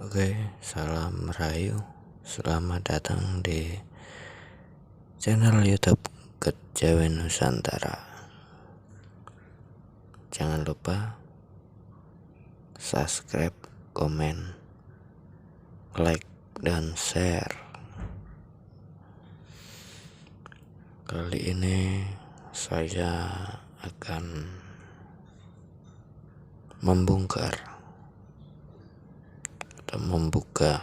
Oke, salam Merayu. Selamat datang di channel YouTube Kejawen Nusantara. Jangan lupa subscribe, komen, like, dan share. Kali ini saya akan membongkar atau membuka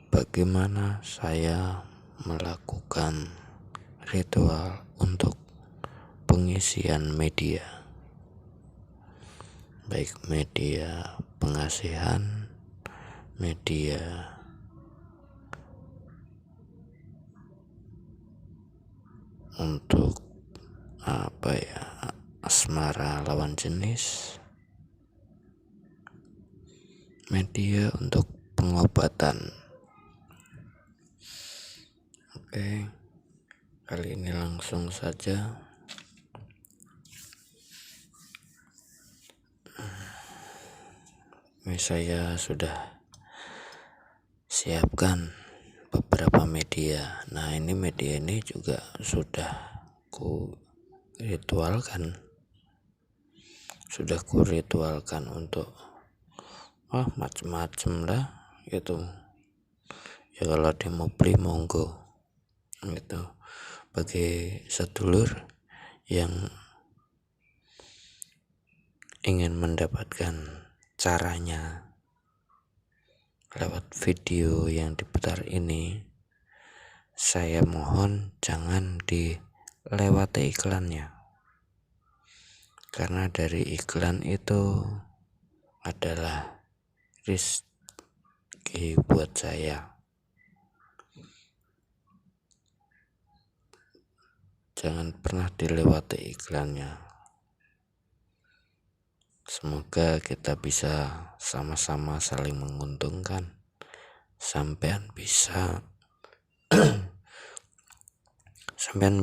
bagaimana saya melakukan ritual untuk pengisian media, baik media pengasihan, media untuk asmara lawan jenis, media untuk pengobatan. Oke, kali ini langsung saja. Ini saya sudah siapkan beberapa media. Nah, ini media ini juga sudah ku ritualkan untuk macem-macem lah gitu ya. Kalau ada mau beli monggo gitu, bagi sedulur yang ingin mendapatkan caranya lewat video yang diputar ini, saya mohon jangan dilewati iklannya, karena dari iklan itu adalah rezeki buat saya. Jangan pernah dilewati iklannya. Semoga kita bisa sama-sama saling menguntungkan. Sampean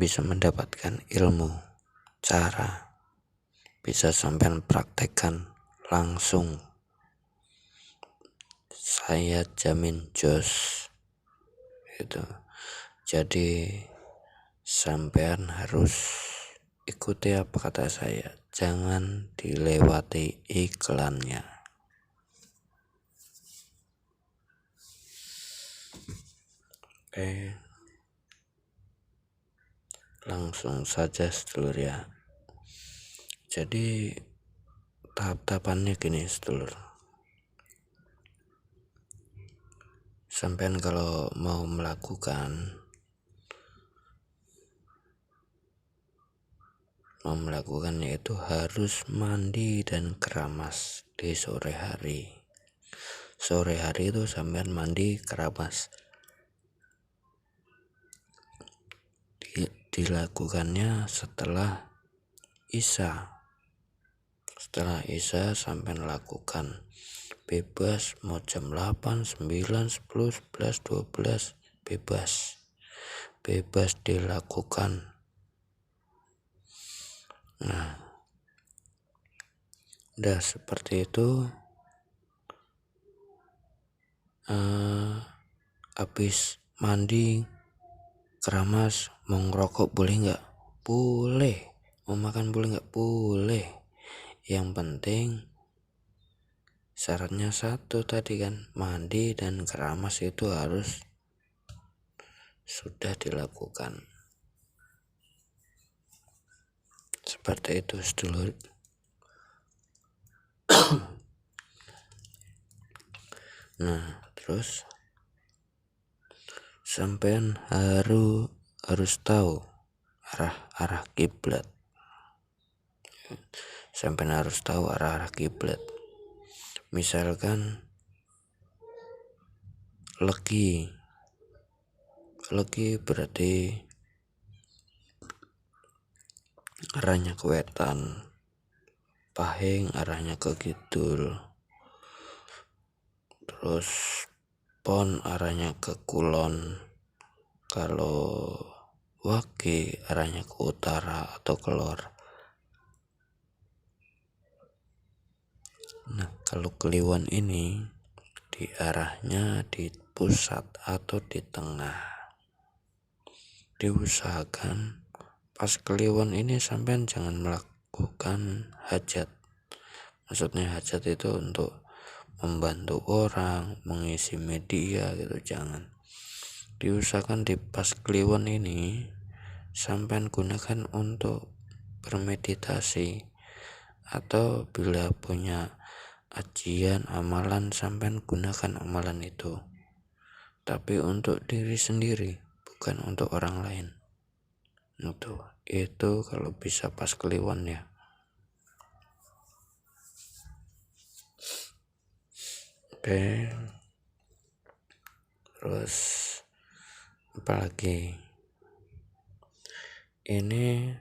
bisa mendapatkan ilmu, cara, bisa sampean praktekkan langsung. Saya jamin jos gitu. Jadi sampean harus ikuti apa kata saya, jangan dilewati iklannya. Oke, langsung saja sedulur ya. Jadi tahap-tahapannya gini sedulur. Sampean kalau mau melakukannya itu harus mandi dan keramas di sore hari. Sore hari itu sampean mandi keramas. Dilakukannya setelah Isya. Setelah Isya sampean lakukan, bebas mau jam 8, 9, 10, 11, 12, bebas dilakukan. Nah, udah seperti itu, habis mandi keramas, mau ngerokok boleh nggak? Boleh. Mau makan boleh nggak? Boleh. Yang penting syaratnya satu tadi kan, mandi dan keramas itu harus sudah dilakukan. Seperti itu sedulur. Nah, terus sampean harus tahu arah kiblat. Sampean harus tahu arah kiblat. Misalkan legi berarti arahnya ke wetan, pahing arahnya ke kidul, terus pon arahnya ke kulon, kalau wage arahnya ke utara atau ke lor. Nah, kalau kliwon ini di arahnya di pusat atau di tengah. Diusahakan pas kliwon ini sampean jangan melakukan hajat. Maksudnya hajat itu untuk membantu orang, mengisi media gitu, jangan. Diusahakan di pas kliwon ini sampean gunakan untuk bermeditasi, atau bila punya ajian amalan sampean gunakan amalan itu, tapi untuk diri sendiri, bukan untuk orang lain. Itu kalau bisa pas kliwon ya. Oke, terus apalagi ini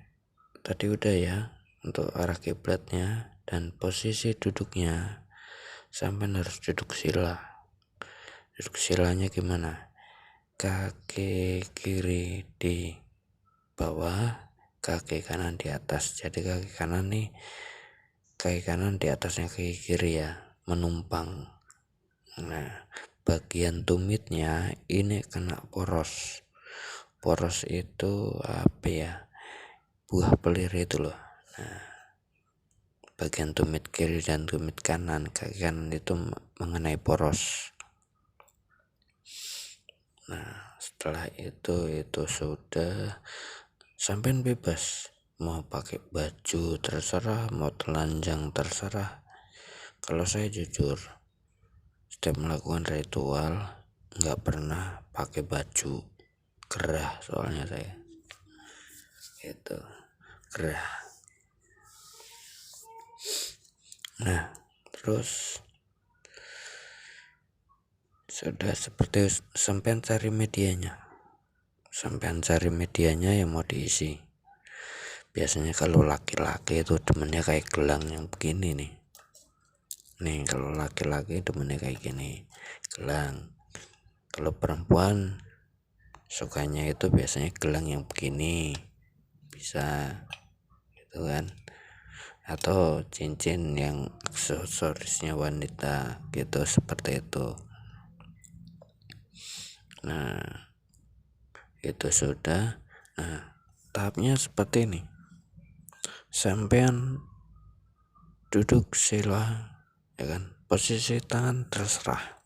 tadi udah ya, untuk arah kiblatnya dan posisi duduknya. Sampai harus duduk sila. Duduk silanya gimana? Kaki kiri di bawah, kaki kanan di atas. Jadi kaki kanan di atasnya kaki kiri ya, menumpang. Nah, bagian tumitnya ini kena poros. Poros itu apa ya? Buah pelir itu loh. Nah, bagian tumit kiri dan tumit kanan, kaki kanan itu mengenai poros. Nah, setelah itu sudah, sampean bebas mau pakai baju terserah, mau telanjang terserah. Kalau saya jujur, setiap melakukan ritual nggak pernah pakai baju, gerah soalnya saya itu gerah. Nah, terus sudah seperti sampean cari medianya yang mau diisi. Biasanya kalau laki-laki itu demennya kayak gelang yang begini nih. Kalau laki-laki demennya kayak gini, gelang. Kalau perempuan sukanya itu biasanya gelang yang begini, bisa gitu kan, atau cincin yang aksesorisnya wanita gitu, seperti itu. Nah, itu sudah. Nah, tahapnya seperti ini. Sampean duduk sila, ya kan, posisi tangan terserah,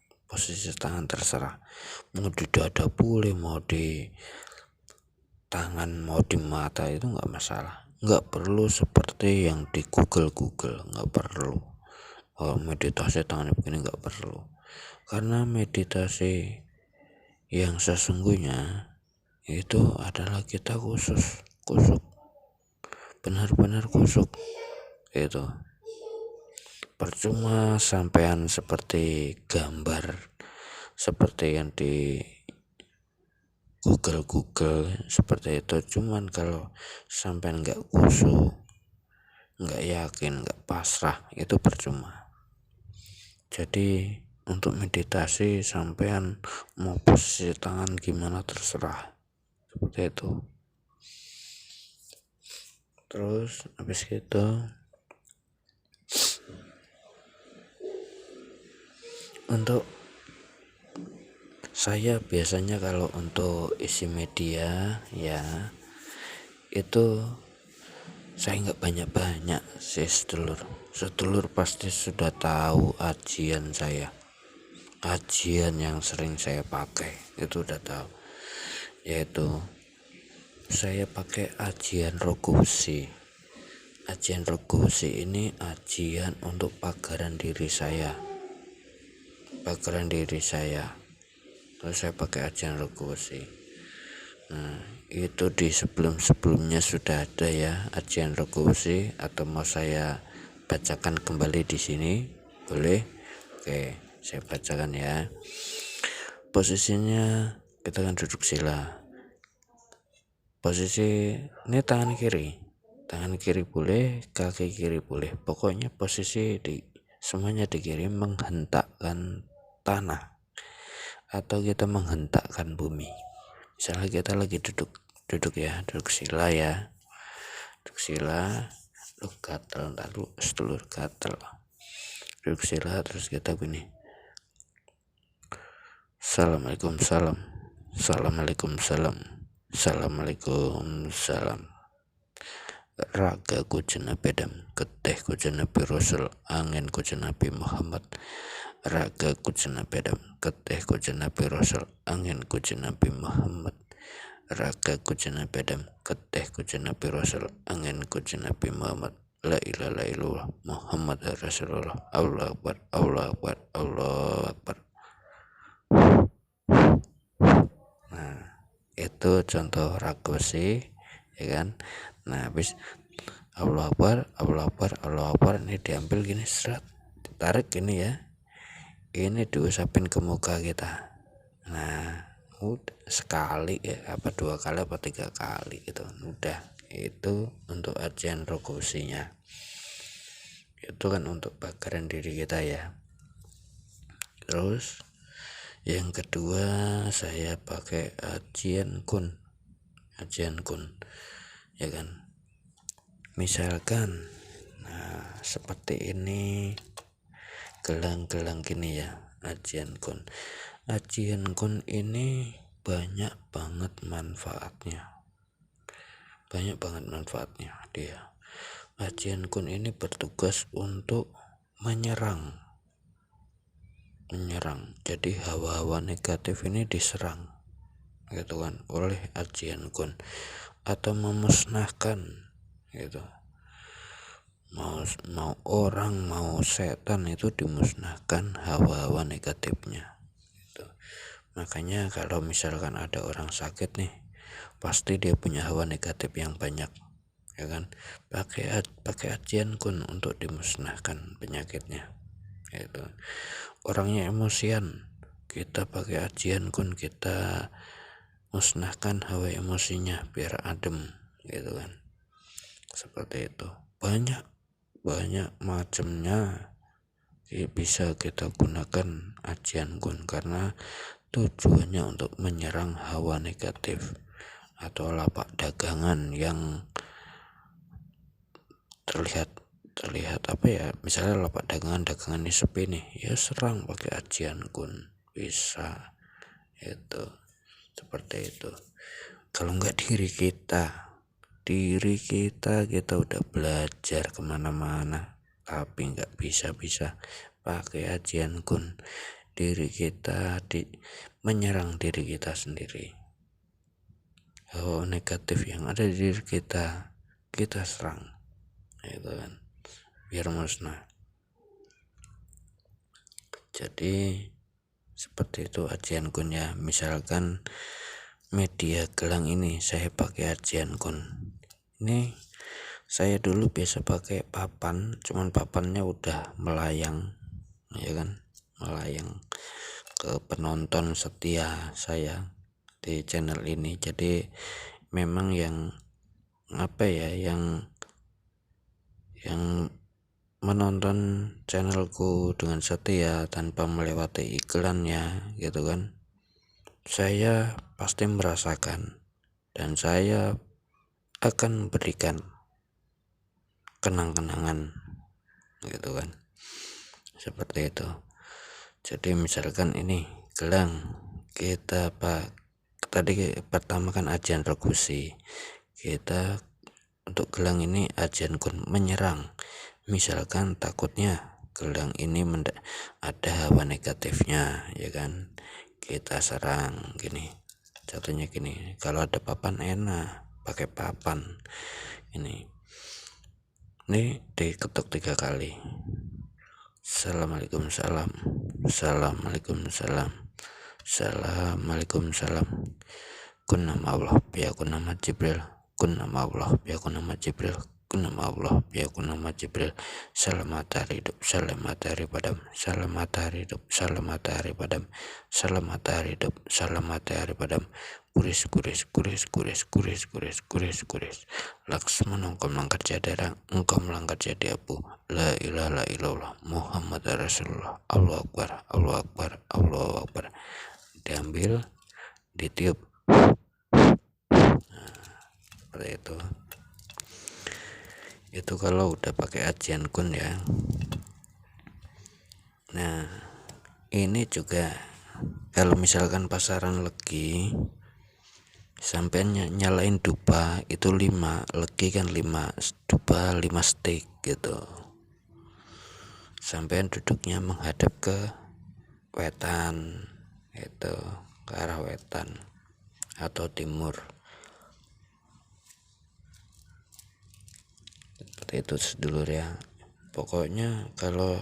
mau di dada boleh, mau di tangan, mau di mata, itu nggak masalah. Nggak perlu seperti yang di Google, nggak perlu. Meditasi tangan begini nggak perlu, karena meditasi yang sesungguhnya itu adalah kita kusuk, benar-benar kusuk. Itu percuma sampean seperti gambar, seperti yang di Google seperti itu. Cuman kalau sampean nggak kusuk, nggak yakin, nggak pasrah, itu percuma. Jadi untuk meditasi sampean mau posisi tangan gimana terserah, seperti itu. Terus habis gitu untuk saya biasanya kalau untuk isi media ya, itu saya nggak banyak sih. Sedulur pasti sudah tahu ajian yang sering saya pakai, itu udah tahu, yaitu saya pakai ajian Rogosi. Ajian Rogosi ini ajian untuk pagaran diri saya. Terus saya pakai ajian Rogosi. Nah, itu di sebelumnya sudah ada ya ajian Rogosi, atau mau saya bacakan kembali di sini boleh? Oke, saya bacakan ya. Posisinya kita kan duduk sila. Posisi ini tangan kiri boleh, kaki kiri boleh, pokoknya posisi semuanya di kiri, menghentakkan tanah atau kita menghentakkan bumi. Misalnya kita lagi duduk sila ya, duduk sila, lu gatel, sedulur gatel, duduk sila, terus kita gini, assalamualaikum salam, assalamualaikum salam, assalamualaikum salam. Ragaku Nabi Adam, getihku Nabi Rasul, anginku Nabi Muhammad. Ragaku Nabi Adam, getihku Nabi Rasul, anginku Nabi Muhammad. Ragaku Nabi Adam, getihku Nabi Rasul, anginku Nabi Muhammad. La ilaha illallah Muhammad Rasulullah. Allahu Akbar, Allahu Akbar, Allahu Akbar. Nah, itu contoh ragu sih, ya kan. Nah, habis Allahu Akbar, Allahu Akbar, Allahu Akbar, ini diambil gini, serat, ditarik gini ya, ini diusapin ke muka kita. Nah, udah sekali ya, apa 2 kali apa 3 kali gitu, udah. Itu untuk ajian rokusinya, itu kan untuk bakaran diri kita ya. Terus yang kedua saya pakai ajian kun ya kan. Misalkan nah seperti ini, gelang-gelang gini ya, ajian kun ini banyak banget manfaatnya dia. Ajian kun ini bertugas untuk menyerang, jadi hawa-hawa negatif ini diserang gitu kan oleh ajian kun, atau memusnahkan gitu. Mau orang, mau setan, itu dimusnahkan hawa-hawa negatifnya gitu. Makanya kalau misalkan ada orang sakit nih, pasti dia punya hawa negatif yang banyak, ya kan. Pakai ajian kun untuk dimusnahkan penyakitnya gitu. Orangnya emosian, kita pakai ajian kun, kita musnahkan hawa emosinya biar adem gitu kan. Seperti itu, banyak macamnya bisa kita gunakan ajian kun, karena tujuannya untuk menyerang hawa negatif atau lapak dagangan yang terlihat apa ya, misalnya lapak dagangan ini sepi nih, ya serang pakai ajian kun, bisa itu. Seperti itu. Kalau enggak diri kita udah belajar kemana-mana tapi enggak bisa pakai ajian kun, diri kita menyerang diri kita sendiri. Oh, negatif yang ada di diri kita serang, itu kan, biar musnah. Jadi seperti itu ajian kun ya. Misalkan media gelang ini saya pakai ajian kun. Ini saya dulu biasa pakai papan, cuman papannya udah melayang, ya kan, melayang ke penonton setia saya di channel ini. Jadi memang yang apa ya, yang menonton channelku dengan setia tanpa melewati iklannya gitu kan, saya pasti merasakan dan saya akan berikan kenang-kenangan gitu kan, seperti itu. Jadi misalkan ini gelang kita tadi pertama kan ajian regusi, kita untuk gelang ini ajian kun menyerang. Misalkan takutnya gelang ini ada hawa negatifnya, ya kan, kita serang gini, contohnya gini. Kalau ada papan enak pakai papan ini diketuk 3 kali, assalamualaikum salam, assalamualaikum salam, assalamualaikum salam. Kun nama Allah biakun nama Jibril, kun nama Allah biakun nama Jibril, kun nama Allah biakun nama Jibril. Salam matahari hidup, salam matahari padam, salam matahari hidup, salam matahari padam, salam matahari hidup, salam matahari padam. Kuris Laksmana engkau melanggar jadara, engkau melanggar jadi abu. La ilaha illallah Muhammad Rasulullah. Allahu Akbar, Allahu Akbar, Allahu Akbar. Diambil, ditiup. Nah, seperti itu. Itu kalau udah pakai ajian kun ya. Nah, ini juga kalau misalkan pasaran legi sampai nyalain dupa itu 5 legi kan 5 dupa 5 stick gitu, sampai duduknya menghadap ke wetan itu, ke arah wetan atau timur seperti itu sedulur ya. Pokoknya kalau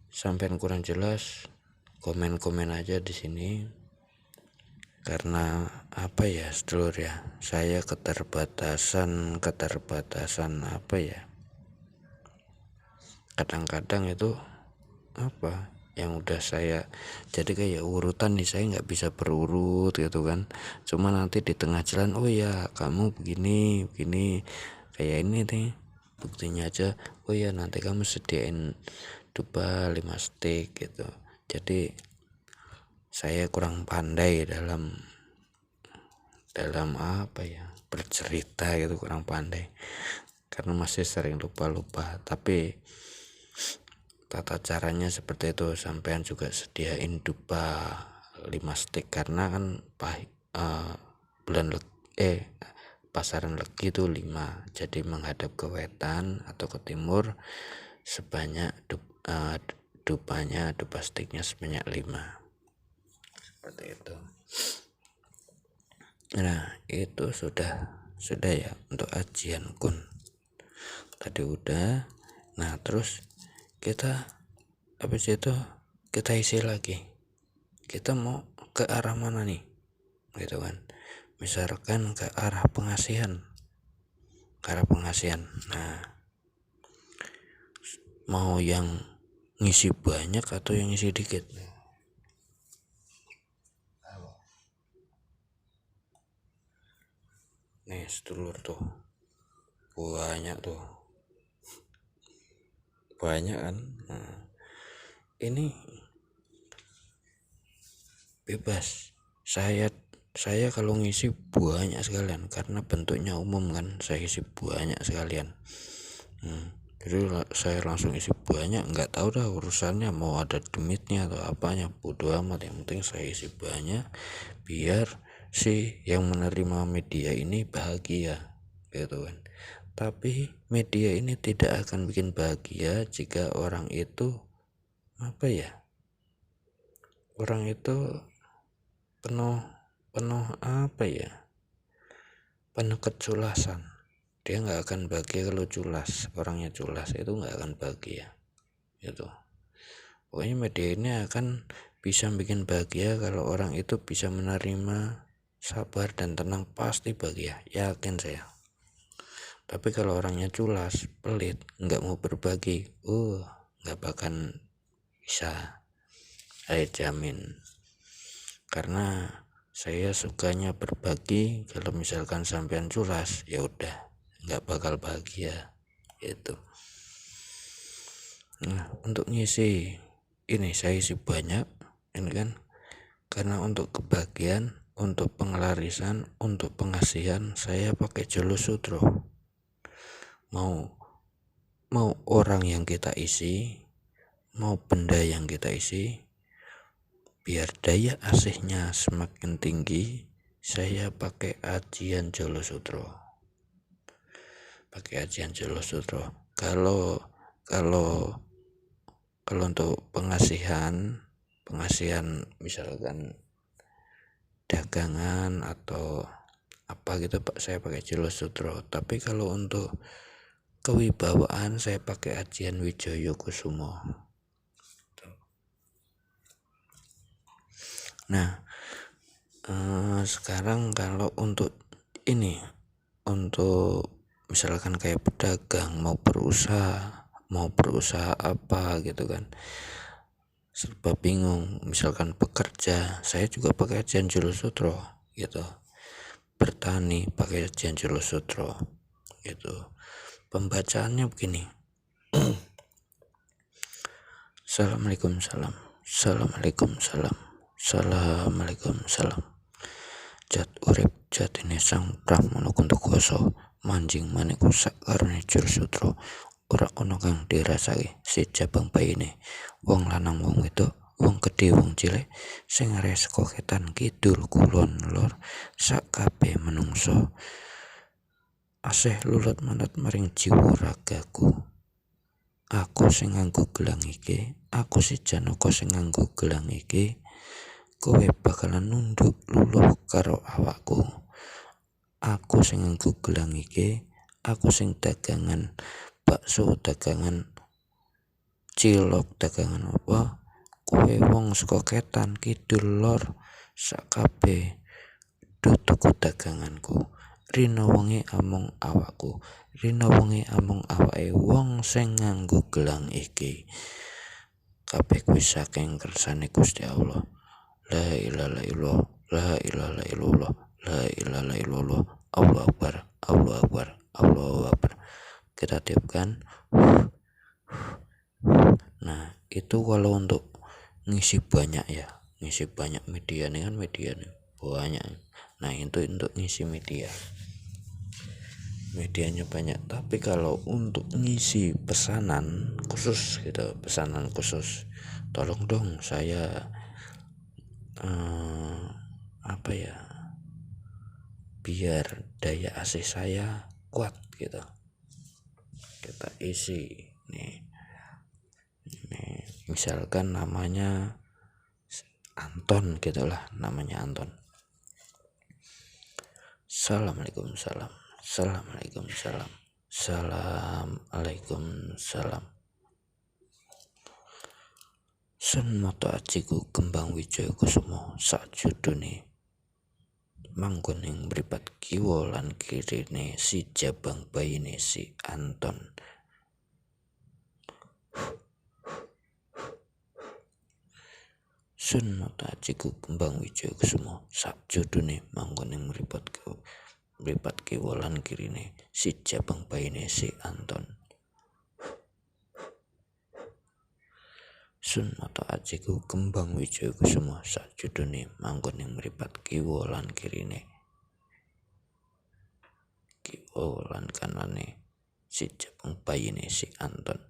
sampai kurang jelas komen-komen aja di sini, karena apa ya sedulur ya, saya keterbatasan apa ya, kadang-kadang itu apa yang udah saya jadi kayak urutan nih, saya nggak bisa berurut gitu kan, cuma nanti di tengah jalan oh ya kamu begini begini kayak ini nih buktinya aja, oh ya nanti kamu sediain dupa 5 stick gitu. Jadi saya kurang pandai dalam apa ya, bercerita gitu, kurang pandai karena masih sering lupa-lupa, tapi tata caranya seperti itu. Sampean juga sediain dupa 5 stick karena kan pasaran legi itu 5, jadi menghadap ke wetan atau ke timur sebanyak dupa sticknya sebanyak 5 seperti itu. Nah itu sudah ya untuk ajian kun tadi udah. Nah terus kita habis itu kita isi lagi, kita mau ke arah mana nih gitu kan, misalkan ke arah pengasihan, nah mau yang ngisi banyak atau yang ngisi dikit. Nih sedulur tuh banyak kan. Nah, ini bebas, saya kalau ngisi banyak sekalian karena bentuknya umum kan, saya isi banyak sekalian. Jadi saya langsung isi banyak, nggak tahu dah urusannya mau ada demitnya atau apanya, bodo amat, yang penting saya isi banyak biar si yang menerima media ini bahagia gitu kan. Tapi media ini tidak akan bikin bahagia jika orang itu apa ya, orang itu penuh apa ya, penuh keculasan. Dia nggak akan bahagia kalau culas, orangnya culas itu nggak akan bahagia gitu. Pokoknya media ini akan bisa bikin bahagia kalau orang itu bisa menerima, sabar dan tenang, pasti bahagia, yakin saya. Tapi kalau orangnya culas, pelit, nggak mau berbagi, nggak bakal bisa, saya jamin. Karena saya sukanya berbagi, kalau misalkan sampean culas ya udah nggak bakal bahagia gitu. Nah untuk ngisi ini saya isi banyak ini kan, karena untuk kebahagiaan, untuk pengelarisan, untuk pengasihan saya pakai Jolo Sutro. Mau orang yang kita isi, mau benda yang kita isi, biar daya asihnya semakin tinggi, saya pakai ajian Jolo Sutro. Kalau untuk pengasihan misalkan dagangan atau apa gitu Pak, saya pakai Jolo Sutro. Tapi kalau untuk kewibawaan saya pakai ajian Wijoyo Kusumo. Nah sekarang kalau untuk ini, untuk misalkan kayak pedagang mau berusaha apa gitu kan, serba bingung. Misalkan pekerja, saya juga pakai ajian Jolo Sutro gitu. Bertani pakai ajian Jolo Sutro gitu. Pembacaannya begini. Assalamualaikum salam, assalamualaikum salam, assalamualaikum salam. Jat urip jatine sang Brahmana Kuntakoso, manjing maniku sakarone Jolo Sutro. ora ono kang dirasake si jabang bayine. Wong lanang wong wedok, wong gedhe wong cilik, sing areh saka wetan kidul kulon lor, sak kabeh menungso asih lulut manut maring jiwa ragaku. Aku sing nganggo gelang iki, aku si Janaka sing nganggo gelang iki, kowe bakalan nunduk luluh karo awakku. Aku sing nganggo gelang iki, aku sing dagangan bakso, dagangan cilok, dagangan apa, kowe wong saka ketan kidul lor sak kabeh do tuku daganganku. Rina wengi amung awakku, rina wengi amung awake wong sing nganggo gelang iki. Kabeh kuwi saking kersane Gusti Allah. La ilaha illallah, la ilaha illallah, la ilaha illallah. Allahu Akbar, Allahu Akbar, Allahu Akbar. Kita tiupkan. Nah, itu kalau untuk ngisi banyak ya, ngisi banyak media nih kan, media nih banyak. Nah, itu untuk ngisi medianya banyak. Tapi kalau untuk ngisi pesanan khusus gitu, pesanan khusus, tolong dong saya apa ya, biar daya AC saya kuat gitu, kita isi nih misalkan namanya Anton gitulah, namanya Anton. Assalamualaikum salam, assalamualaikum salam, assalamualaikum salam. Sun moto ajiku kembang wijaya kusumo sakjudune manggon ing mripat kiwa lan kirine si jabang bayine si Anton. Sun moto ajiku kembang wijaya kusumo sakjudune manggon ing mripat kiwa lan kirine si jabang bayine si Anton. Sun moto ajiku kembang wijaya kusuma sakjudune manggon ing mripat kiwa lan kirine, kiwa lan kanane si jabang bayine si Anton.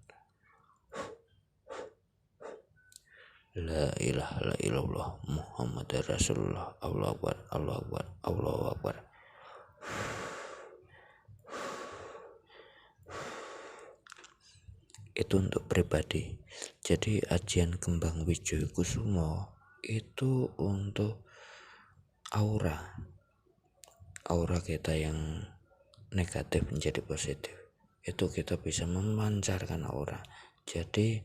La ilaha illallah Muhammad Rasulullah. Allahu Akbar, Allahu Akbar, Allahu Akbar. Itu untuk pribadi. Jadi ajian kembang wijaya kusumo itu untuk aura kita yang negatif menjadi positif. Itu kita bisa memancarkan aura. Jadi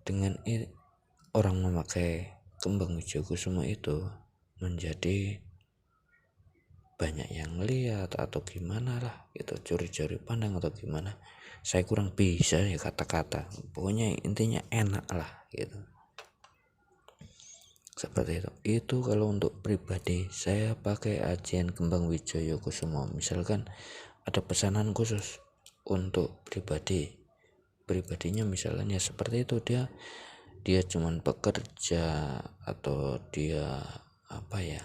dengan orang memakai kembang wijaya kusumo itu menjadi banyak yang lihat atau gimana lah gitu, curi-curi pandang atau gimana, saya kurang bisa ya kata-kata, pokoknya intinya enak lah gitu, seperti itu. Kalau untuk pribadi saya pakai ajian kembang wijaya kusumo, misalkan ada pesanan khusus untuk pribadinya, misalnya seperti itu, dia cuman bekerja atau dia apa ya,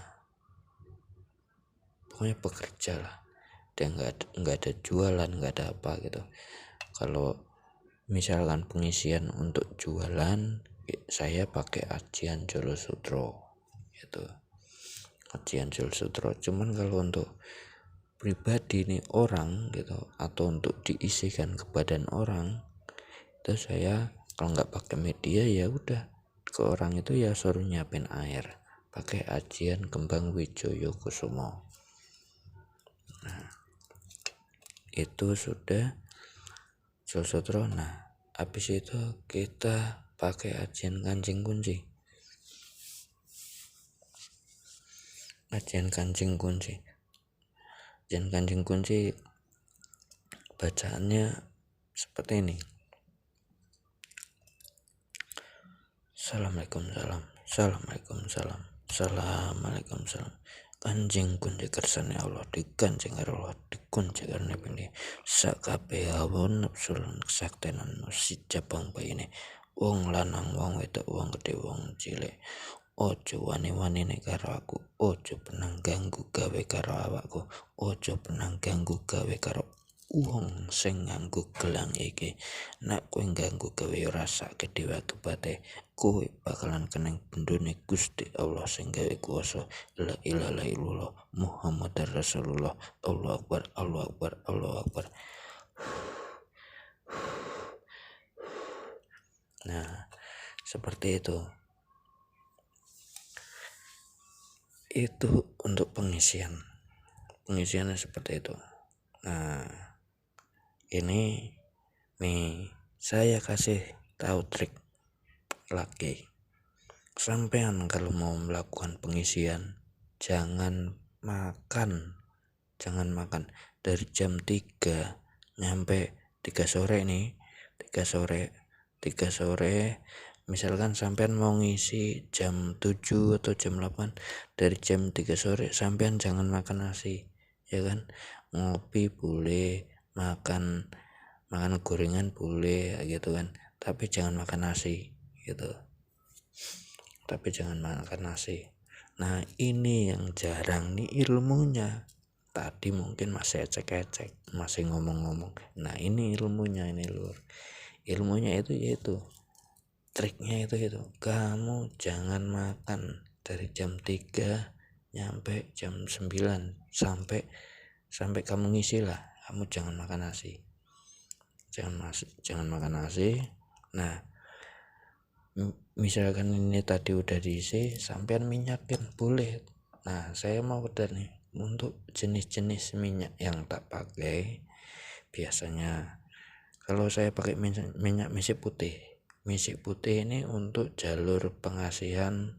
pokoknya bekerja lah, dia nggak ada jualan, nggak ada apa gitu. Kalau misalkan pengisian untuk jualan, saya pakai ajian Jolo Sutro gitu, ajian Jolo Sutro. Cuman kalau untuk pribadi nih orang gitu, atau untuk diisikan ke badan orang, itu saya kalau nggak pakai media ya udah ke orang itu ya suruh nyiapin air, pakai ajian kembang wijaya kusumo. Nah, itu sudah Jolo. Nah, habis itu kita pakai ajian kancing kunci. Ajian kancing kunci bacaannya seperti ini. Assalamualaikum salam, assalamualaikum salam, assalamualaikum salam. Kanjeng kunci kersane Allah, dikancing Allah, dikunci karena ini sakabe hawa nafsu lan kesaktenan si jabang bayine, wong lanang wong wedok wong gedhe wong cilik, ojo wani-wanine karo aku, ojo penang ganggu gawe karo awakku, ojo penang ganggu gawe karo wong sing nganggo gelang iki nek kowe ganggu gawe rasake dhewe akibate kowe bakalan keneng bendone Gusti Allah sing gawe kuwasa. La ilaha illallah Muhammadar Rasulullah. Allahu Akbar, Allahu Akbar, Allahu Akbar. Nah, seperti itu. Itu untuk pengisiannya seperti itu. Nah, ini nih saya kasih tahu trik lagi. Sampean kalau mau melakukan pengisian jangan makan dari jam 3 nyampe 3 sore nih. 3 sore misalkan sampean mau ngisi jam 7 atau jam 8, dari jam 3 sore sampean jangan makan nasi, ya kan. Ngopi boleh, makan gorengan boleh gitu kan, tapi jangan makan nasi gitu. Nah, ini yang jarang nih ilmunya. Tadi mungkin masih ecek-ecek, masih ngomong-ngomong. Nah, ini ilmunya, ini lur. Ilmunya itu yaitu triknya itu kamu jangan makan dari jam 3 nyampe jam 9 sampai kamu ngisi lah. Kamu jangan makan nasi. Jangan makan nasi. Nah, misalkan ini tadi udah diisi, sampean minyakin boleh. Nah, saya mau udah nih untuk jenis-jenis minyak yang tak pakai. Biasanya kalau saya pakai minyak misik putih. Misik putih ini untuk jalur pengasihan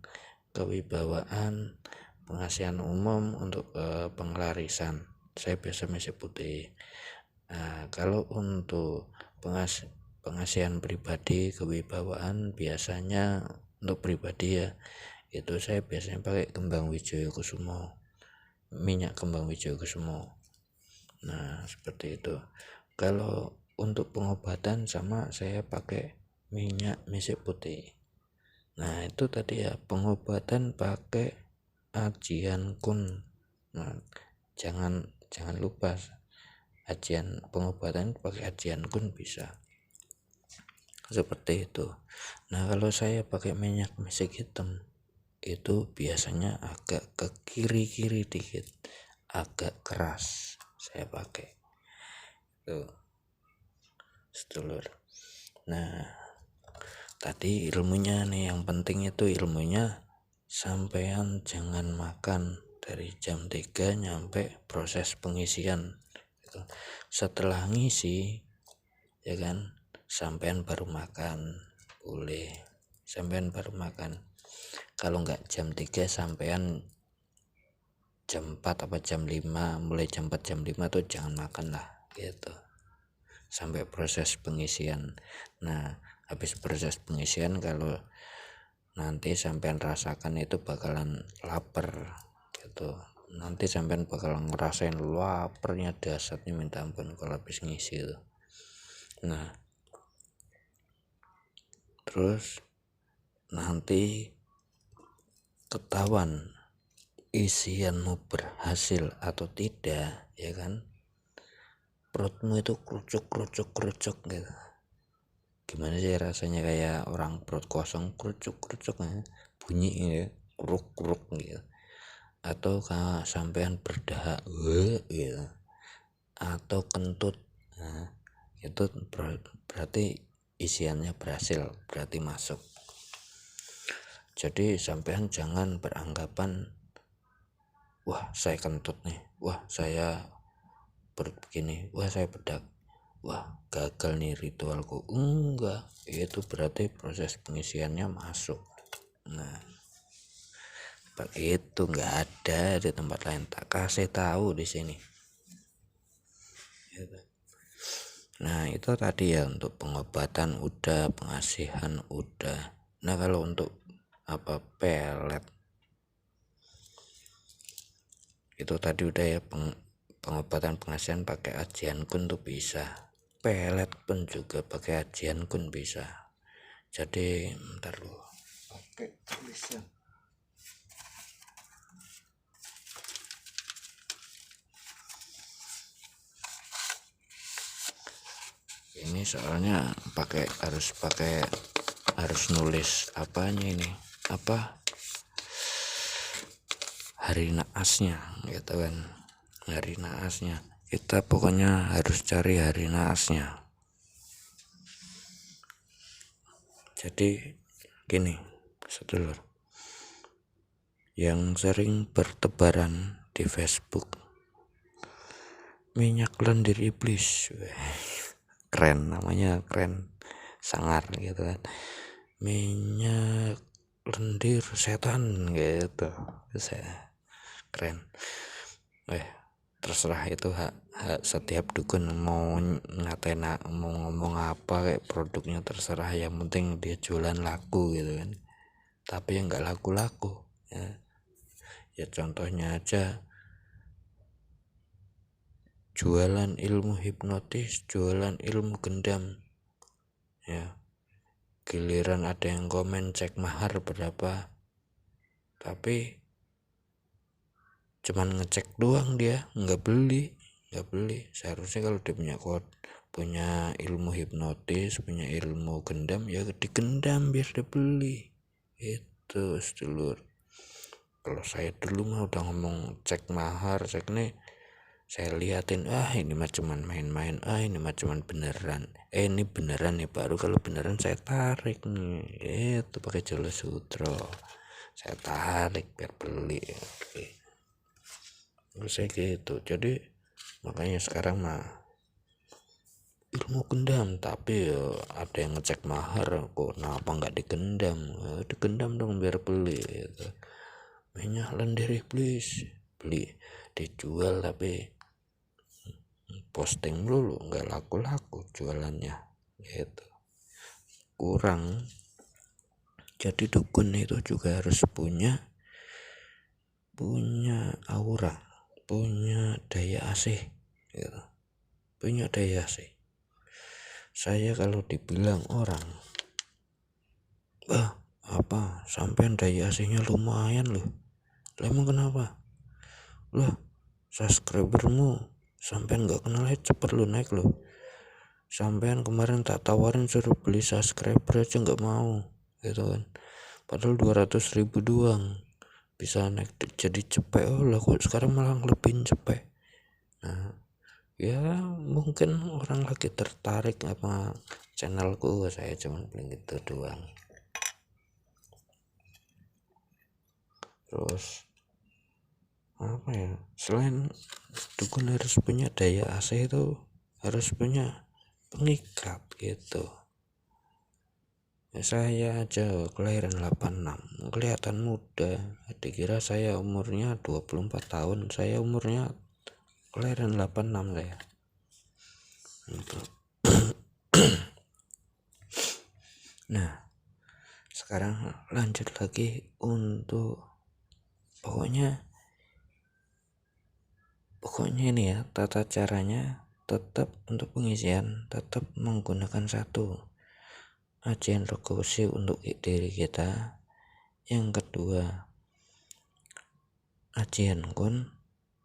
kewibawaan, pengasihan umum, untuk pengelarisan. Saya biasa misik putih. Nah, kalau untuk pengasihan pribadi kewibawaan biasanya untuk pribadi ya, itu saya biasanya pakai kembang Wijaya Kusumo, minyak kembang Wijaya Kusumo. Nah, seperti itu. Kalau untuk pengobatan sama saya pakai minyak misik putih. Nah, itu tadi ya, pengobatan pakai ajian kun. Nah, jangan lupa ajian pengobatan pakai ajian kun bisa. Seperti itu. Nah, kalau saya pakai minyak misik hitam itu biasanya agak ke kiri dikit, agak keras saya pakai tuh sedulur. Nah, tadi ilmunya nih, yang penting itu ilmunya sampean jangan makan dari jam 3 nyampe proses pengisian gitu. Setelah ngisi ya kan, sampean baru makan boleh. Kalau enggak jam 3 sampean jam 4 apa jam 5, mulai jam 4 jam 5 tuh jangan makan lah gitu sampai proses pengisian. Nah, habis proses pengisian kalau nanti sampean rasakan itu bakalan lapar gitu. Nanti sampean bakalan ngerasain laparnya dasarnya minta ampun kalau habis ngisi itu. Nah, terus nanti ketahuan isianmu berhasil atau tidak, ya kan. Perutmu itu kerucuk gitu. Gimana sih rasanya, kayak orang perut kosong kerucuk bunyi ya, kruk gitu. Atau kalau sampean berdahak gitu, atau kentut. Nah, itu berarti isiannya berhasil, berarti masuk. Jadi sampean jangan beranggapan wah saya kentut nih, wah saya begini, wah saya bedak, wah gagal nih ritualku. Enggak, itu berarti proses pengisiannya masuk. Nah, itu enggak ada di tempat lain, tak kasih tahu di sini. Nah, itu tadi ya, untuk pengobatan udah, pengasihan udah. Nah, kalau untuk pelet itu tadi udah ya, pengobatan pengasihan pakai ajian kun tuh bisa. Pelet pun juga pakai ajian kun bisa. Jadi bentar dulu pakai tulisan. Ini soalnya harus nulis apanya ini, hari naasnya gitu kan. Hari naasnya kita pokoknya harus cari hari naasnya. Jadi gini sedulur, yang sering bertebaran di Facebook, minyak lendir iblis. Keren, namanya keren, sangar gitu kan, minyak lendir setan gitu. Saya keren. Terserah, itu hak setiap dukun mau ngatain, mau ngomong apa kayak produknya, terserah, yang penting dia jualan laku gitu kan. Tapi yang nggak laku-laku ya contohnya aja jualan ilmu hipnotis, jualan ilmu gendam ya, giliran ada yang komen cek mahar berapa, tapi cuman ngecek doang, dia nggak beli. Seharusnya kalau dia punya ilmu hipnotis, punya ilmu gendam, ya digendam biar dia beli. Itu sedulur. Kalau saya dulu mah udah ngomong cek mahar, cek nih, saya liatin, ini mah cuman main-main, ini mah cuman beneran, ini beneran nih, baru kalau beneran saya tarik nih, itu pakai Jolo Sutro saya tarik biar beli. Saya gitu. Jadi makanya sekarang mah ilmu gendam, tapi ada yang ngecek mahar, kok kenapa nggak digendam? Digendam dong biar beli gitu. Minyak lendir iblis, beli, dijual, tapi posting dulu nggak laku-laku jualannya gitu, kurang. Jadi dukun itu juga harus punya aura, punya daya asih gitu. Punya daya asih. Saya kalau dibilang orang, sampean daya asihnya lumayan loh. Lah emang kenapa? Lah subscribermu sampean nggak kenal cepet lo naik loh. Sampean kemarin tak tawarin suruh beli subscriber aja nggak mau gitu kan, padahal 200.000 doang bisa naik jadi cepet. Lah kok sekarang malah ngelebihin cepet. Nah ya mungkin orang lagi tertarik apa channelku, saya cuma beli gitu doang. Terus selain dukun harus punya daya asih, itu harus punya pengikat gitu. Saya aja kelahiran 86, kelihatan muda, dikira saya umurnya 24 tahun, saya umurnya kelahiran 86 saya gitu. Nah sekarang lanjut lagi untuk pokoknya ini ya, tata caranya tetap untuk pengisian, tetap menggunakan satu, ajian rekursi untuk diri kita. Yang kedua, ajian kun.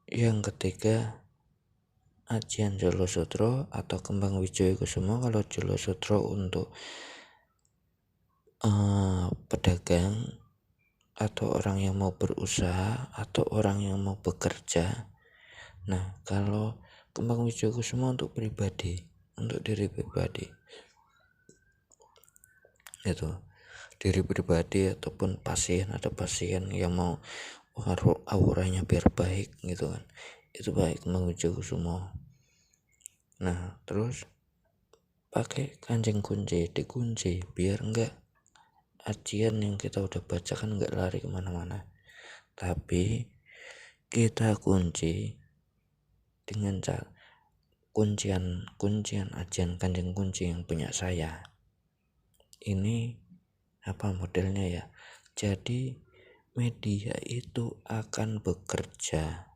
Yang ketiga, ajian Jolo Sutro atau Kembang Wijaya Kusumo. Kalau Jolo Sutro untuk pedagang atau orang yang mau berusaha atau orang yang mau bekerja. Nah kalau Kembang Wijaya Kusumo untuk pribadi, untuk diri pribadi, itu diri pribadi ataupun pasien yang mau auranya biar baik gitu kan, itu baik Kembang Wijaya Kusumo. Nah terus pakai kancing kunci, dikunci biar enggak ajian yang kita udah baca kan enggak lari kemana-mana, tapi kita kunci dengan cara kuncian ajian kancing kunci yang punya saya ini modelnya ya. Jadi media itu akan bekerja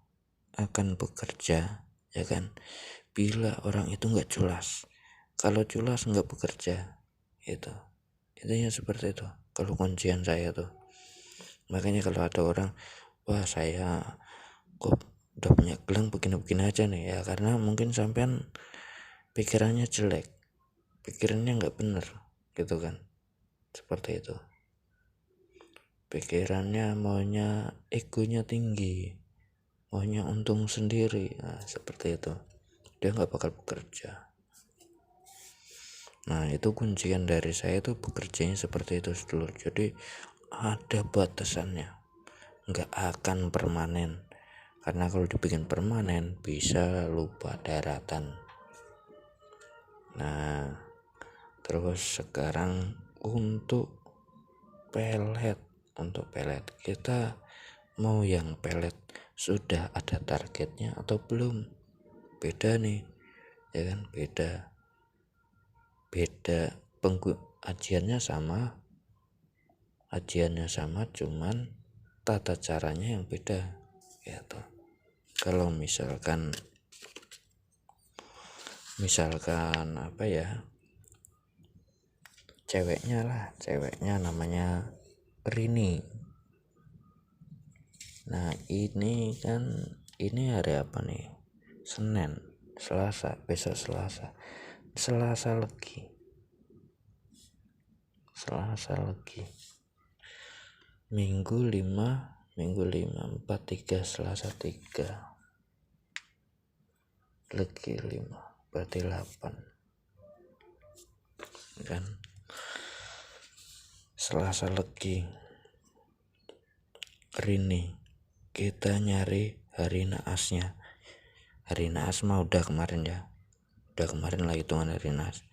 ya kan, bila orang itu nggak culas. Kalau culas nggak bekerja, intinya seperti itu kalau kuncian saya tuh. Makanya kalau ada orang, saya kok udah punya gelang begini-begini aja nih, ya karena mungkin sampean pikirannya jelek, pikirannya nggak bener gitu kan, seperti itu. Pikirannya maunya, egonya tinggi, maunya untung sendiri, nah seperti itu, dia nggak bakal bekerja. Nah itu kuncian dari saya tuh bekerjanya seperti itu sedulur. Jadi ada batasannya, nggak akan permanen, karena kalau dibikin permanen bisa lupa daratan. Nah terus sekarang untuk pelet kita mau yang pelet sudah ada targetnya atau belum, beda nih ya kan, beda ajiannya sama cuman tata caranya yang beda gitu. Kalau misalkan apa ya, ceweknya namanya Rini. Nah ini hari apa nih, Senin, Selasa, besok Selasa lagi, Minggu 5, 4, 3, Selasa 3 lagi 5, berarti 8 kan. Selasa lagi Rini, kita nyari hari naasnya. Hari naas mah udah kemarin lah hitungan hari naas.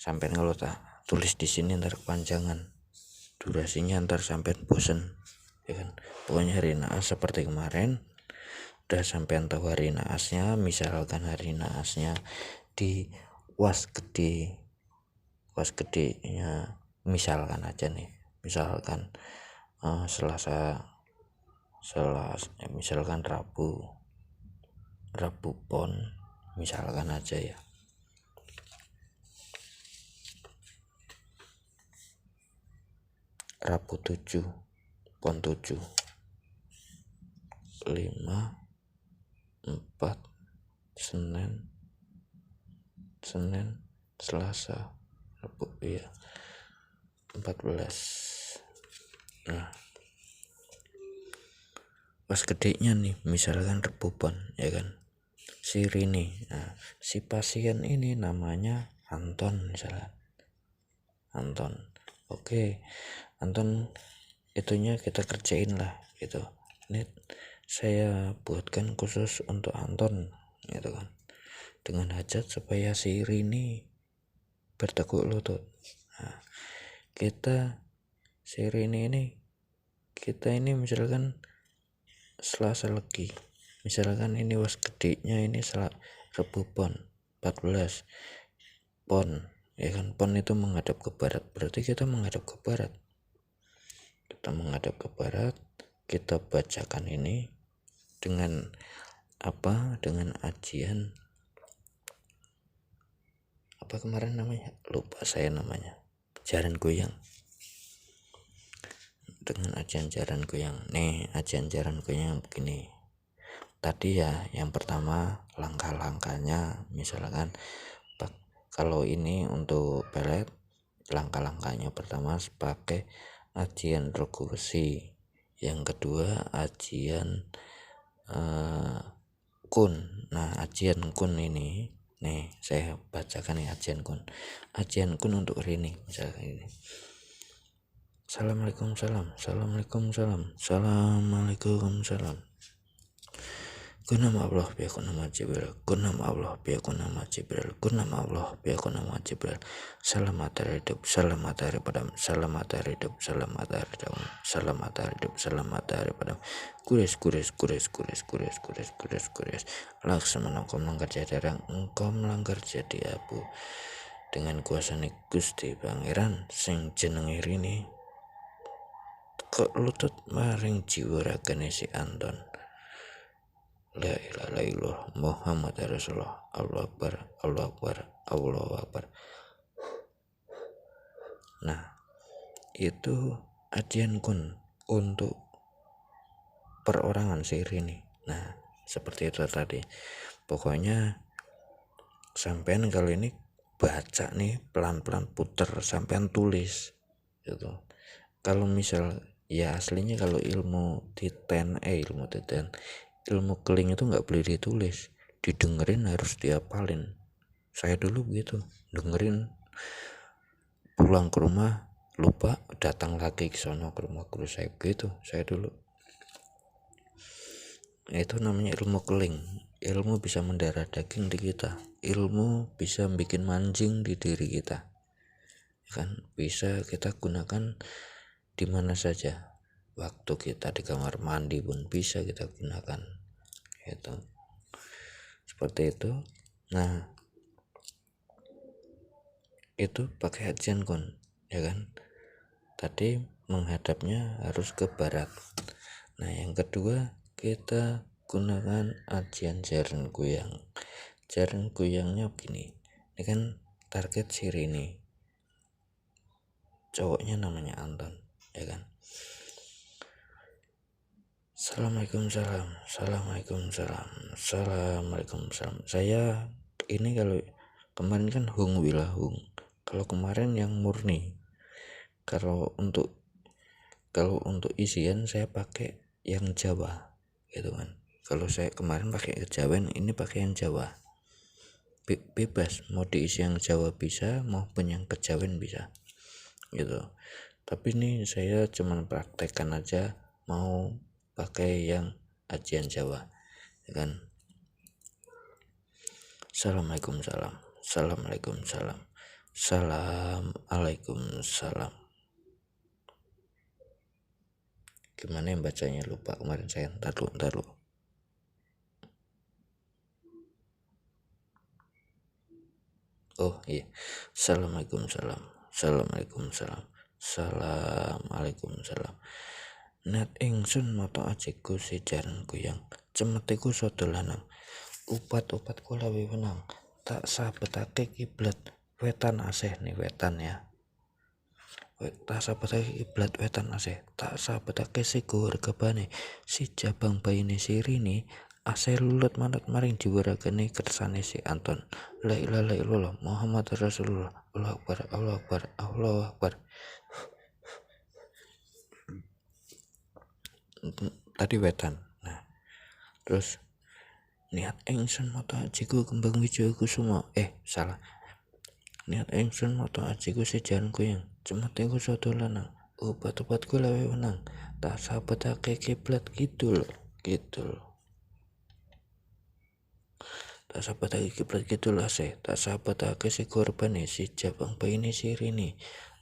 Sampai kalau tak tulis di sini ntar kepanjangan durasinya, ntar sampai bosen ya kan. Pokoknya hari naas seperti kemarin udah sampai tahu hari naasnya. Misalkan hari naasnya di was gedenya, misalkan Selasa, misalkan Rabu Pon, misalkan aja ya. Rabu 7, Pon 7, 5, 4, Senin, Selasa, Rabu, iya 14. Nah pas gedenya nih misalkan Rabu Pon ya kan, si Rini, nah si pasien ini namanya Anton misalkan, Anton. Oke, Anton itunya kita kerjain lah gitu. Ini saya buatkan khusus untuk Anton gitu kan, dengan hajat supaya si Rini bertekuk lutut. Nah, si Rini ini misalkan Selasa lagi, misalkan ini was gedenya ini Rabu Pon 14 Pon ya kan. Pon itu menghadap ke barat, berarti kita menghadap ke barat. Kita bacakan ini dengan ajian apa kemarin namanya, lupa saya namanya, jaran goyang. Dengan ajian jaran goyang nih, ajian jaran goyang begini tadi ya. Yang pertama langkah-langkahnya, misalkan kalau ini untuk pelet, langkah-langkahnya pertama pakai ajian rekursi, yang kedua ajian kun. Nah ajian kun ini nih saya bacakan nih, ajian kun untuk Rini misalkan ini. Assalamualaikum salam. Kunama Allah biakun nama Jibril. Selamat hari hidup, selamat hari padam, kuris. Laksamana engkau melanggar jadarang, engkau melanggar jadi abu. Dengan kuasa Gusti Pangeran sing jenenge Rini, kok lutut maring jiwa ragane si Anton. La ilaha illallah Muhammad Rasulullah. Allahu Akbar. Nah itu ajian kun untuk perorangan si Rini. Nah seperti itu tadi. Pokoknya sampean kali ini baca nih pelan-pelan puter sampean tulis gitu. Kalau misal ya aslinya kalau ilmu keling itu nggak boleh ditulis, didengerin, harus diapalin. Saya dulu begitu, dengerin, pulang ke rumah lupa, datang lagi ke sono ke rumah guru saya, begitu saya dulu. Itu namanya ilmu keling. Ilmu bisa mendarah daging di kita, ilmu bisa bikin manjing di diri kita, kan bisa kita gunakan di mana saja. Waktu kita di kamar mandi pun bisa kita gunakan, itu seperti itu. Nah, itu pakai ajian kun, ya kan. Tadi menghadapnya harus ke barat. Nah, yang kedua kita gunakan ajian jaran goyang. Jaran goyangnya begini, ini kan target Sirine, cowoknya namanya Anton, ya kan. Assalamualaikum salam. Saya ini kalau kemarin kan hung wilahung, kalau kemarin yang murni. Kalau untuk isian saya pakai yang Jawa gitu kan. Kalau saya kemarin pakai kejawen, ini pakai yang Jawa. Bebas mau diisi yang Jawa bisa, maupun yang kejawen bisa gitu. Tapi ini saya cuman praktekkan aja, mau pakai yang ajian Jawa, ya kan. Assalamualaikum salam. Gimana yang bacanya, lupa kemarin saya. Ntar lu. Oh iya. Assalamualaikum salam. Net ingsun moto ajiku si jaran goyang, cemetiku sodo lanang, upat-upat kula wiwenang, tak sabetake kiblat wetan asih. Nih wetan ya, tak sabetake kiblat wetan asih, tak sabetake sigo regabane, si jabang bayine Sirine, asih lulut manut maring jiwaragane kersane si Anton. La ilaha illallah Muhammad Rasulullah. Allahu Akbar. Tadi wetan. Nah, terus niat ingsun moto ajiku kembang wijaya kusuma. Salah. Niat ingsun moto ajiku si jaran goyang, cemetiku sodo lanang, upat-upatku lawe wenang, tak sabetake kiblat kidul. Tak sabetake kiblat kidul asih, tak sabetake si korbane si jabang bayine Sirine,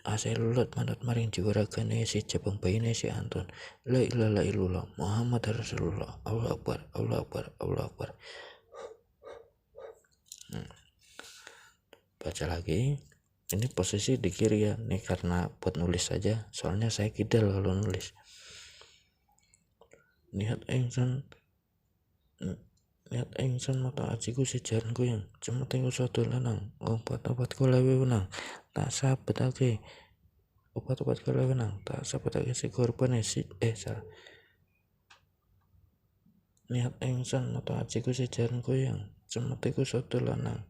asih lulut manut maring jiwaragane si jabang bayine si Anton. La ilaha illallah Muhammad Rasulullah. Allahu Akbar. Baca lagi. Ini posisi di kiri ya, ini karena buat nulis saja, soalnya saya kidal kalau nulis. Niat ingsun moto ajiku si jaran goyang, cemetiku sodo lanang, upat-upatku lawe wenang, tak sabetake si korbane si salah. Niat ingsun moto ajiku si jaran goyang, cemetiku sodo lanang,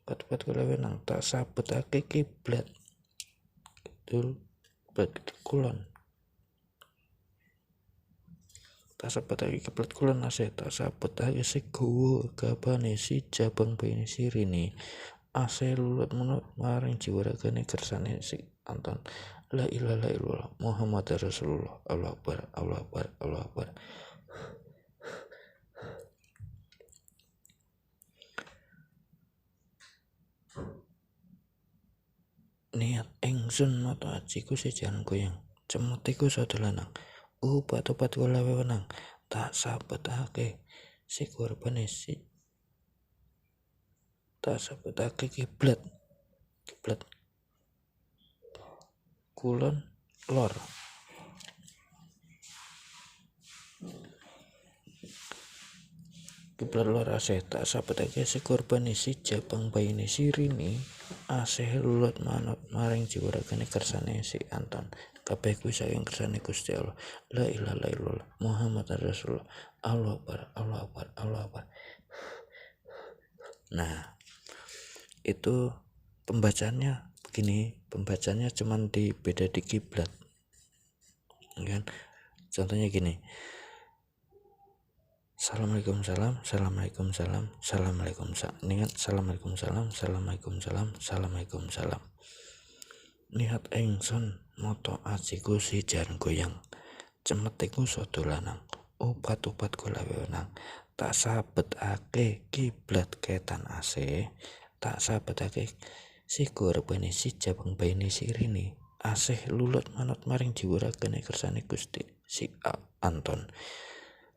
upat-upatku lawe wenang, tak sabetake kiblat kulon. Tak sabetake kiblat kulon asih, tak sabetake sigowo regabane si jabang bayine Sirine, asih lulut menut maring jiwaragane kersane si Anton. La ilaha illallah Muhammad Rasulullah. Allahu Akbar. Niat ingsun moto ajiku si jaran goyang, cemetiku sodo lanang, upat-upat kula wewenang, tak sabetake si korbane si tak sabetake kiblat kulon lor. Kiblat lor asih, tak sabetake si korbane si jabang bayine Sirine, asih lulut manut maring jiwaragane kersane si Anton. Kabeh kuwi saking kersane Gusti Allah. La ilaha illallah Muhammad Rasulullah. Allahu Akbar. Nah, itu pembacaannya begini, pembacaannya cuman beda di kiblat kan. Contohnya gini, Assalamualaikum salam, Assalamualaikum salam, Assalamualaikum salam. Ini kan Assalamualaikum salam, Assalamualaikum salam, Assalamualaikum salam. Niat ingsun moto ajiku si jan goyang, cemetiku sodo lanang, obat-obat kula wenang. Tak sabetake kiblat ketan ase, tak sabetake sigur bene si jabang bene sirine, asih lulut manut maring jiwuragane kersane Gusti si Anton.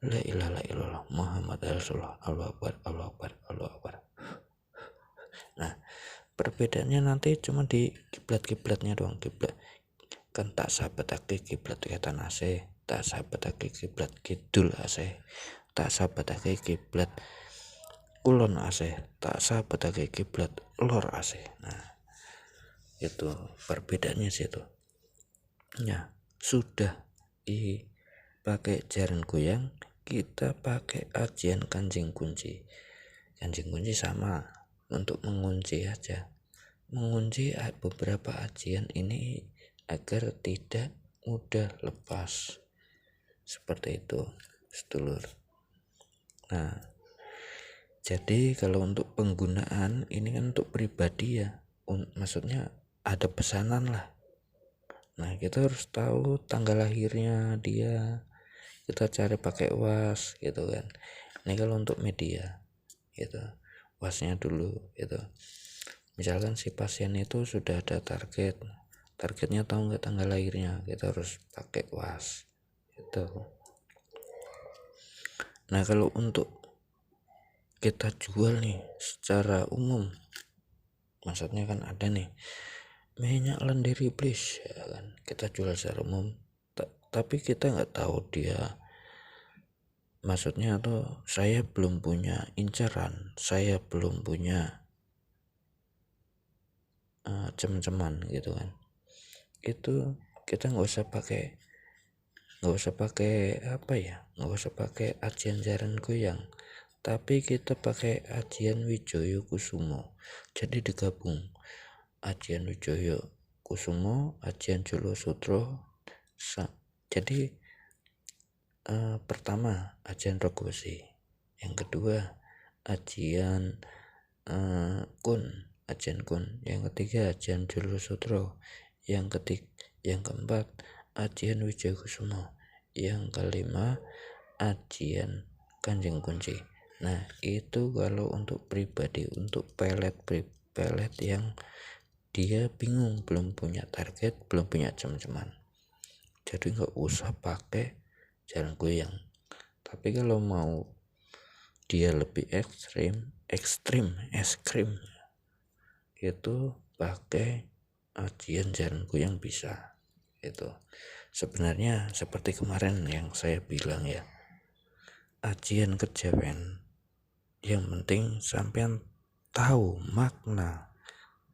La ilaha illallah Muhammad Rasulullah. Allahu Akbar, Allahu Akbar, Allahu Akbar. Nah, perbedaannya nanti cuma di kiblat-kiblatnya doang. Kiblat kan tak sabetake kiblat ketan ase, tak sabetake kiblat kidul ase, tak sabetake kiblat kulon ase, tak sabetake kiblat lor ase. Nah, itu perbedaannya situ. Ya, sudah dipakai jaran goyang, kita pakai ajian kancing kunci. Kancing kunci sama untuk mengunci aja, mengunci beberapa ajian ini agar tidak mudah lepas, seperti itu sedulur. Nah, jadi kalau untuk penggunaan ini kan untuk pribadi ya, maksudnya ada pesanan lah. Nah, kita harus tahu tanggal lahirnya dia, kita cari pakai was gitu kan. Ini kalau untuk media gitu, wasnya dulu gitu. Misalkan si pasien itu sudah ada targetnya tahu nggak tanggal lahirnya, kita harus pakai was gitu. Nah, kalau untuk kita jual nih secara umum, maksudnya kan ada nih minyak lendir iblis ya kan, kita jual secara umum, tapi kita nggak tahu dia, maksudnya tuh saya belum punya inceran, saya belum punya cem-ceman gitu kan, itu kita nggak usah pakai nggak usah pakai ajian jaran goyang, tapi kita pakai ajian Wijoyo Kusumo. Jadi digabung ajian Wijoyo Kusumo, ajian Jolo Sutro. Jadi pertama ajian Rogosi, yang kedua ajian ajian kun, yang ketiga ajian Jolo Sutro, yang keempat ajian Wijoyo Kusumo, yang kelima ajian kancing kunci. Nah, itu kalau untuk pribadi, untuk pelet yang dia bingung, belum punya target, belum punya cem-ceman, jadi nggak usah pakai jaran goyang. Tapi kalau mau dia lebih ekstrim itu pakai ajian jaran goyang bisa. Itu sebenarnya seperti kemarin yang saya bilang ya, ajian kejawen, yang penting sampean tahu makna,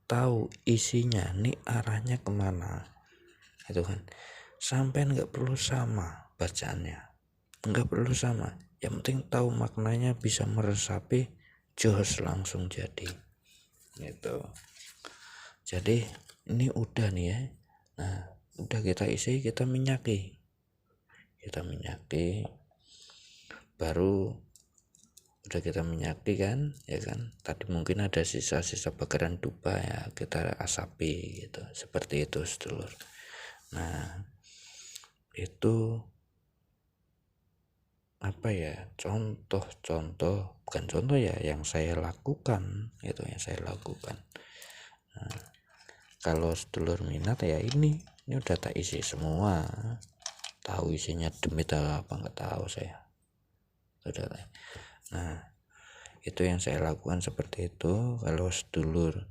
tahu isinya, nih arahnya kemana, itu kan. Sampean nggak perlu sama bacaannya, nggak perlu sama, yang penting tahu maknanya, bisa meresapi, jos langsung jadi gitu. Jadi ini udah nih ya. Nah, udah kita isi, kita minyaki, baru udah kita minyaki kan ya kan, tadi mungkin ada sisa-sisa bakaran dupa ya, kita asapi gitu, seperti itu sedulur. Nah, itu apa ya, bukan contoh ya, yang saya lakukan itu, yang saya lakukan. Nah, kalau sedulur minat ya ini udah tak isi semua, tahu isinya demit apa nggak tahu saya udah. Nah, itu yang saya lakukan seperti itu. Kalau sedulur,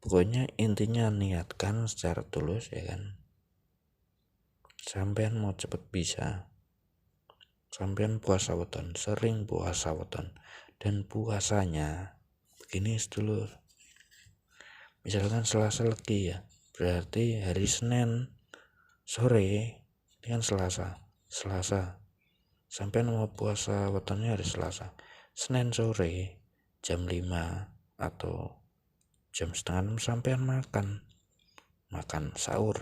pokoknya intinya niatkan secara tulus ya kan, sampean mau cepet bisa, sampean puasa weton, sering puasa weton, dan puasanya begini sedulur, misalkan Selasa Legi ya, berarti hari Senin sore, ini kan Selasa sampean mau puasa wetonnya hari Selasa, Senin sore jam 5 atau jam setengah 6 sampean makan sahur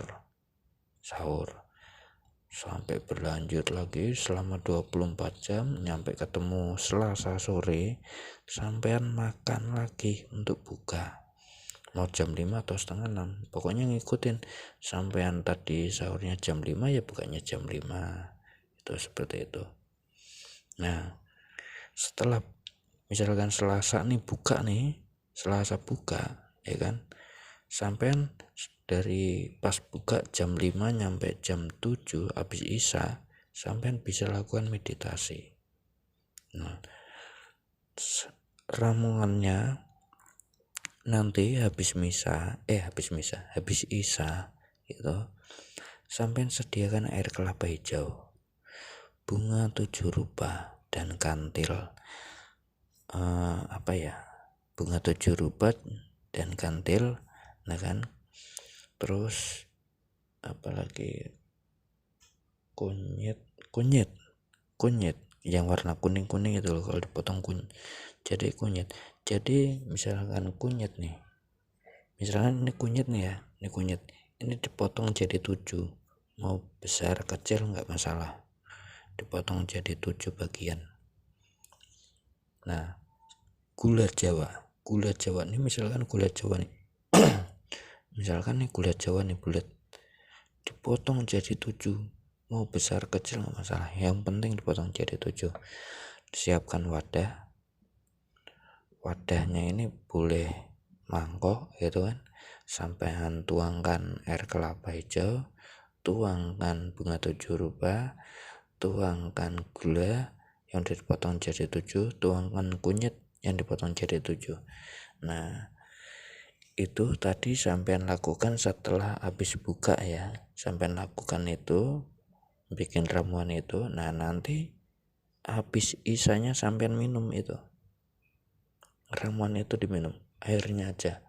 sampai berlanjut lagi selama 24 jam nyampe ketemu Selasa sore sampean makan lagi untuk buka, mau jam 5 atau setengah 6, pokoknya ngikutin sampean tadi sahurnya jam 5 ya bukanya jam 5, itu seperti itu. Nah setelah misalkan Selasa buka ya kan, sampean dari pas buka jam 5 nyampe jam 7 habis isya sampean bisa lakukan meditasi. Nah ramuannya nanti habis isya gitu sampean sediakan air kelapa hijau, bunga 7 rupa dan kantil, bunga 7 rupa dan kantil, nah kan, terus apalagi kunyit yang warna kuning itu loh, kalau dipotong jadi kunyit. Jadi misalkan ini kunyit ini dipotong jadi 7, mau besar kecil nggak masalah, dipotong jadi 7 bagian. Nah gula jawa ini misalkan gula jawa nih bulat, dipotong jadi 7, mau besar kecil nggak masalah, yang penting dipotong jadi 7. Siapkan wadahnya ini boleh mangkok gitu kan, sampean tuangkan air kelapa hijau, tuangkan bunga 7 rupa, tuangkan gula yang dipotong jadi 7, tuangkan kunyit yang dipotong jadi 7. Nah itu tadi sampean lakukan setelah habis buka ya, sampean lakukan itu, bikin ramuan itu. Nah nanti habis isanya sampean minum itu ramuan itu, diminum airnya aja.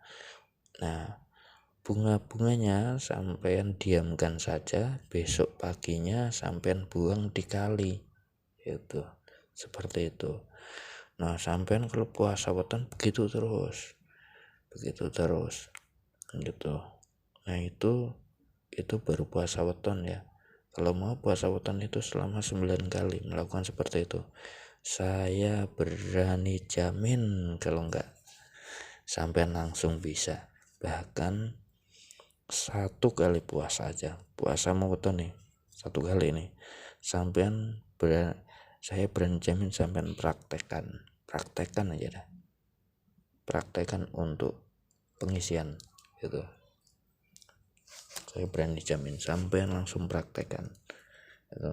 Nah bunga-bunganya sampean diamkan saja, besok paginya sampean buang di kali, itu seperti itu. Nah sampean kalau puasa weton begitu terus gitu. Nah itu baru puasa weton ya. Kalau mau puasa weton itu selama 9 kali melakukan seperti itu, saya berani jamin kalau enggak sampean langsung bisa. Bahkan 1 kali puasa aja, puasa mau weton nih 1 kali nih, saya berani jamin sampean praktekkan aja dah, praktekkan untuk pengisian gitu. Saya berani jamin sampean langsung praktekkan gitu.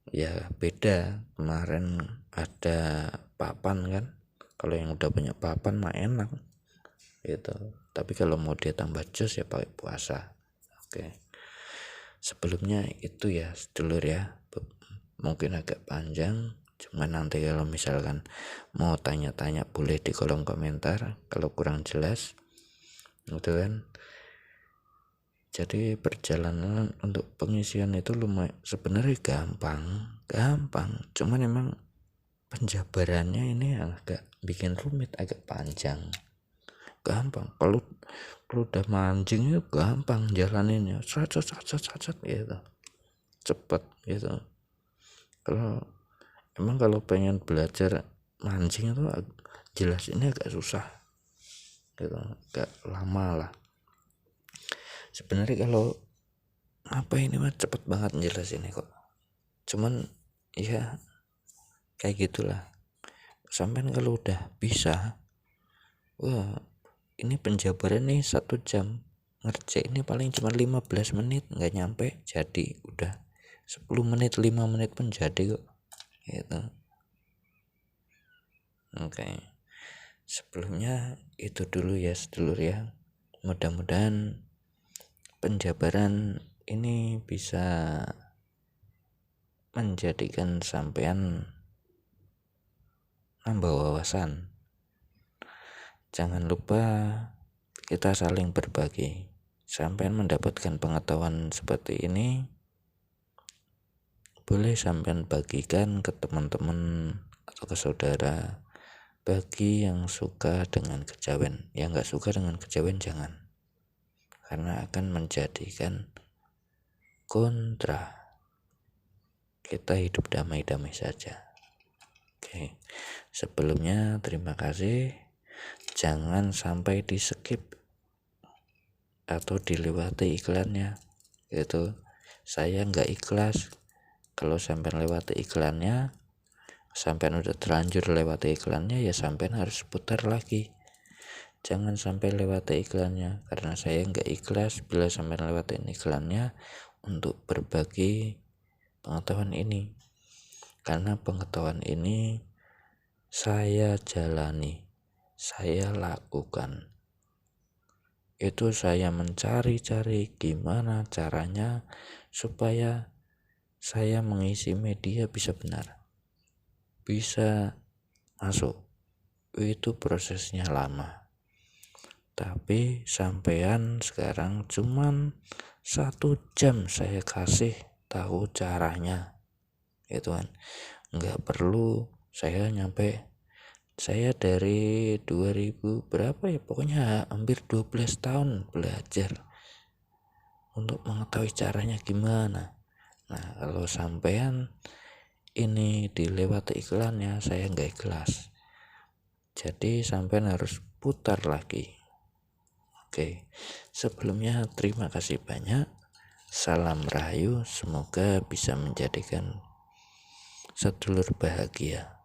Ya beda, kemarin ada papan kan, kalau yang udah punya papan mah enak gitu, tapi kalau mau dia tambah jos ya pakai puasa. Oke. Sebelumnya itu ya sedulur ya, mungkin agak panjang, cuma nanti kalau misalkan mau tanya-tanya boleh di kolom komentar kalau kurang jelas gitu kan. Jadi perjalanan untuk pengisian itu lumayan sebenarnya gampang, cuman emang penjabarannya ini agak bikin rumit, agak panjang. Gampang kalau udah mancing itu gampang jalaninnya, sat gitu, cepet gitu. Kalau pengen belajar mancing itu jelas ini agak susah gitu, agak lama lah. Sebenarnya kalau ini mah cepet banget jelasinnya kok, cuman ya kayak gitulah. Sampai kalau udah bisa, wah ini penjabaran nih 1 jam, ngerjain ini paling cuma 15 menit, nggak nyampe jadi, udah 10 menit 5 menit pun jadi kok gitu. Oke. Sebelumnya itu dulu ya sedulur ya, mudah-mudahan penjabaran ini bisa menjadikan sampean nambah wawasan. Jangan lupa kita saling berbagi. Sampean mendapatkan pengetahuan seperti ini, boleh sampean bagikan ke teman-teman atau ke saudara Bagi yang suka dengan kejawen, yang gak suka dengan kejawen jangan, karena akan menjadikan kontra. Kita hidup damai-damai saja. Oke, sebelumnya terima kasih. Jangan sampai di skip atau dilewati iklannya. Itu saya nggak ikhlas kalau sampai lewati iklannya. Sampai udah terlanjur lewati iklannya, ya sampai harus putar lagi. Jangan sampai lewati iklannya, karena saya nggak ikhlas bila sampai lewatin iklannya untuk berbagi pengetahuan ini. Karena pengetahuan ini saya jalani, saya lakukan. Itu saya mencari-cari gimana caranya supaya saya mengisi media bisa benar, bisa masuk. Itu prosesnya lama, tapi sampean sekarang cuman 1 jam saya kasih tahu caranya, itu kan. Nggak perlu saya dari 2000 berapa ya, pokoknya hampir 12 tahun belajar untuk mengetahui caranya gimana. Nah, kalau sampean ini dilewati iklannya, saya nggak ikhlas. Jadi sampean harus putar lagi. Oke, sebelumnya terima kasih banyak. Salam Rahayu, semoga bisa menjadikan sedulur bahagia.